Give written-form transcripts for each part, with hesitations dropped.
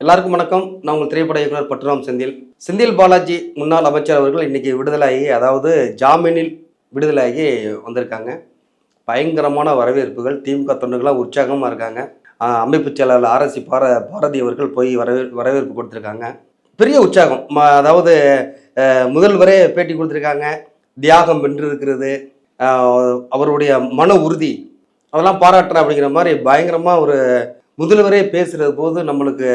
எல்லாருக்கும் வணக்கம். நான் உங்கள் திரைப்பட இயக்குனர் பட்டுராம் செந்தில் பாலாஜி முன்னாள் அமைச்சர் அவர்கள் இன்னைக்கு விடுதலையாகி, அதாவது ஜாமீனில் விடுதலையாகி வந்திருக்காங்க. பயங்கரமான வரவேற்புகள். திமுக தொண்டர்களாக உற்சாகமாக இருக்காங்க. அமைப்பு செயலாளர் RSC பாரதி அவர்கள் போய் வரவேற்பு கொடுத்துருக்காங்க. பெரிய உற்சாகம். அதாவது முதல்வரே பேட்டி கொடுத்துருக்காங்க. தியாகம் வென்றிருக்கிறது, அவருடைய மன உறுதி, அதெல்லாம் பாராட்டுறேன் அப்படிங்கிற மாதிரி பயங்கரமாக ஒரு முதல்வரே பேசுறது போது நம்மளுக்கு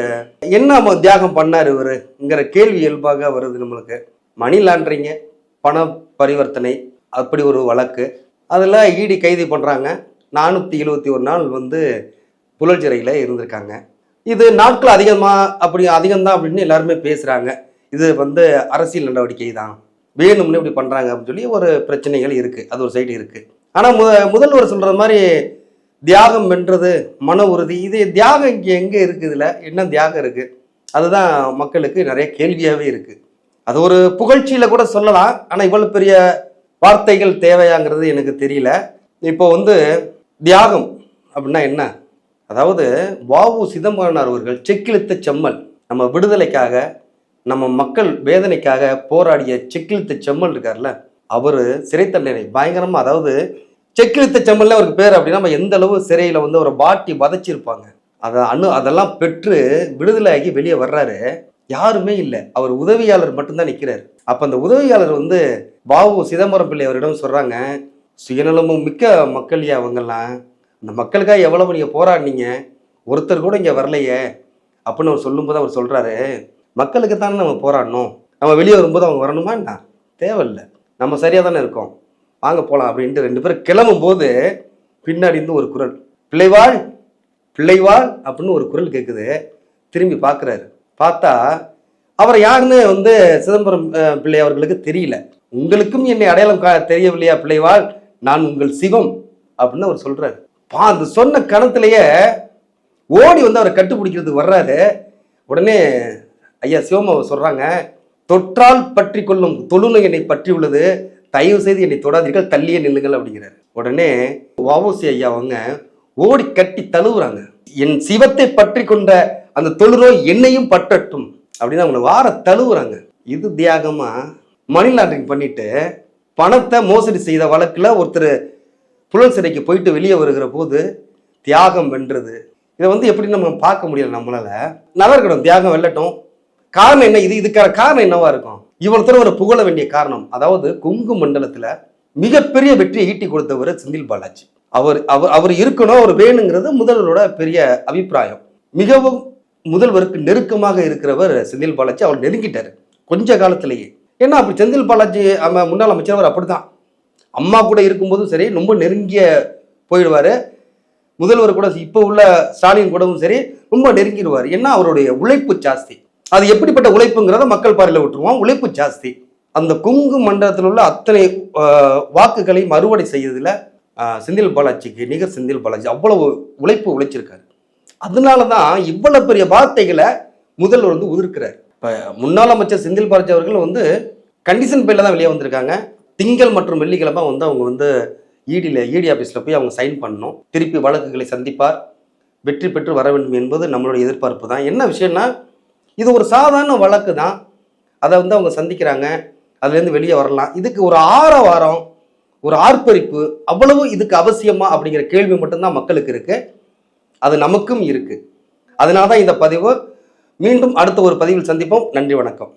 என்ன தியாகம் பண்ணார் இவருங்கிற கேள்வி இயல்பாக வருது நம்மளுக்கு. மணி லாண்டரிங்க, பண பரிவர்த்தனை, அப்படி ஒரு வழக்கு. அதில் ED கைது பண்ணுறாங்க. 471 நாள் புழல் சிறையில் இருந்திருக்காங்க. இது நாட்கள் அதிகம்தான் அப்படின்னு எல்லாருமே பேசுகிறாங்க. இது அரசியல் நடவடிக்கை தான், வேணும்னு இப்படி பண்ணுறாங்க அப்படின்னு சொல்லி ஒரு பிரச்சனைகள் இருக்குது. அது ஒரு சைடு இருக்குது. ஆனால் முதல்வர் சொல்கிற மாதிரி தியாகம் வென்றது, மன உறுதி, இது தியாகம் இங்கே எங்கே இருக்குது? இதில் என்ன தியாகம் இருக்குது? அதுதான் மக்களுக்கு நிறைய கேள்வியாகவே இருக்குது. அது ஒரு புகழ்ச்சியில் கூட சொல்லலாம். ஆனால் இவ்வளோ பெரிய வார்த்தைகள் தேவையாங்கிறது எனக்கு தெரியல. இப்போ தியாகம் அப்படின்னா என்ன? அதாவது வ.உ. சிதம்பரனார் அவர்கள் செக்கிழுத்த செம்மல், நம்ம விடுதலைக்காக, நம்ம மக்கள் வேதனைக்காக போராடிய செக்கிழுத்த செம்மல் இருக்கார்ல, அவர் சிறை தண்டனை பயங்கரமாக, அதாவது செக்கிழுத்த செம்மல்ல அவருக்கு பேர் அப்படின்னா நம்ம எந்த அளவு சிறையில் ஒரு பாட்டி வதச்சிருப்பாங்க, அதெல்லாம் பெற்று விடுதலையாகி வெளியே வர்றாரு. யாருமே இல்லை, அவர் உதவியாளர் மட்டும்தான் நிற்கிறார். அப்போ அந்த உதவியாளர் வ.உ. சிதம்பரம் பிள்ளை அவரிடம் சொல்கிறாங்க, சுயநலமும் மிக்க மக்கள்யா அவங்கெல்லாம், அந்த மக்களுக்காக எவ்வளவு நீங்கள் போராடினீங்க, ஒருத்தர் கூட இங்கே வரலையே அப்படின்னு அவர் சொல்லும்போது அவர் சொல்கிறாரு, மக்களுக்கு தானே நம்ம போராடணும், நம்ம வெளியே வரும்போது அவங்க வரணுமா என்ன? தேவையில்லை, நம்ம சரியாக தானே இருக்கோம், வாங்க போகலாம் அப்படின்ட்டு 2 பேரும் கிளம்பும் போது பின்னாடி ஒரு குரல், பிள்ளைவாள் பிள்ளைவாள் அப்படின்னு ஒரு குரல் கேட்குது. திரும்பி பார்க்குறாரு. பார்த்தா அவரை யாருன்னு சிதம்பரம் பிள்ளை அவர்களுக்கு தெரியல. உங்களுக்கும் என்னை அடையாளம் தெரியவில்லையா பிள்ளைவாள், நான் உங்கள் சிவம் அப்படின்னு அவர் சொல்றாரு. அந்த சொன்ன கணத்திலேயே ஓடி அவரை கட்டுப்பிடிக்கிறதுக்கு வர்றாரு. உடனே ஐயா சிவம் அவர் சொல்றாங்க, தொற்றால் பற்றி கொள்ளும் தொழுநோய் என்னை பற்றி உள்ளது, தயவு செய்து என்னை தொடாதீர்கள், தள்ளியே நில்லுங்கள் அப்படிங்கிறார். உடனே வ.உ.சி. ஐயா அவங்க ஓடி கட்டி தழுவுறாங்க. என் சிவத்தை பற்றி கொண்ட அந்த தொழுநோய் என்னையும் பற்றட்டும் அப்படின்னு அவங்க வார தழுவுறாங்க. இது தியாகமா? மணி லாண்டரிங் பண்ணிட்டு பணத்தை மோசடி செய்த வழக்குல ஒருத்தர் புழல் சிறைக்கு போயிட்டு வெளியே வருகிற போது தியாகம் வென்றது. இதை எப்படி நம்ம பார்க்க முடியல நம்மளால? நல்லா இருக்கட்டும், தியாகம் வெல்லட்டும். காரணம் என்ன? இதுக்கான காரணம் என்னவா இருக்கும்? இவ்வளவு ஒரு புகழ வேண்டிய காரணம், அதாவது கொங்கு மண்டலத்துல மிகப்பெரிய வெற்றியை ஈட்டி கொடுத்தவர் செந்தில் பாலாஜி. அவர் இருக்கணும், அவர் வேணுங்கிறது முதல்வரோட பெரிய அபிப்பிராயம். மிகவும் முதல்வருக்கு நெருக்கமாக இருக்கிறவர் செந்தில் பாலாஜி. அவர் நெருங்கிட்டாரு கொஞ்ச காலத்திலேயே. ஏன்னா அப்படி செந்தில் பாலாஜி முன்னாள் அமைச்சர், அவர் அப்படிதான். அம்மா கூட இருக்கும்போதும் சரி, ரொம்ப நெருங்கிய போயிடுவாரு. முதல்வர் கூட இப்போ உள்ள ஸ்டாலின் கூடவும் சரி ரொம்ப நெருங்கிடுவார். ஏன்னா அவருடைய உழைப்பு ஜாஸ்தி. அது எப்படிப்பட்ட உழைப்புங்கிறத மக்கள் பார்வையில் விட்டுருவோம். உழைப்பு ஜாஸ்தி. அந்த கொங்கு மண்டலத்தில் உள்ள அத்தனை வாக்குகளையும் அறுவடை செய்யறதுல செந்தில் பாலாஜிக்கு நிகர் செந்தில் பாலாஜி அவ்வளவு உழைப்பு உழைச்சிருக்காரு. அதனாலதான் இவ்வளவு பெரிய வார்த்தைகளை முதல்வர் உதிர்க்கிறார். இப்ப முன்னாள் அமைச்சர் செந்தில் பாலாஜி அவர்கள் கண்டிஷன் பேர்ல தான் வெளியே வந்திருக்காங்க. திங்கள் மற்றும் வெள்ளிக்கிழமை அவங்க ED ஆஃபீஸில் போய் அவங்க சைன் பண்ணணும். திருப்பி வழக்குகளை சந்திப்பார், வெற்றி பெற்று வர வேண்டும் என்பது நம்மளுடைய எதிர்பார்ப்பு தான். என்ன விஷயம்னா, இது ஒரு சாதாரண வழக்கு தான். அதை அவங்க சந்திக்கிறாங்க, அதுலேருந்து வெளியே வரலாம். இதுக்கு ஒரு ஆரவாரம், ஒரு ஆர்ப்பரிப்பு அவ்வளவு இதுக்கு அவசியமா அப்படிங்கிற கேள்வி மட்டும்தான் மக்களுக்கு இருக்கு. அது நமக்கும் இருக்கு. அதனால தான் இந்த பதிவு. மீண்டும் அடுத்த ஒரு பதிவில் சந்திப்போம். நன்றி, வணக்கம்.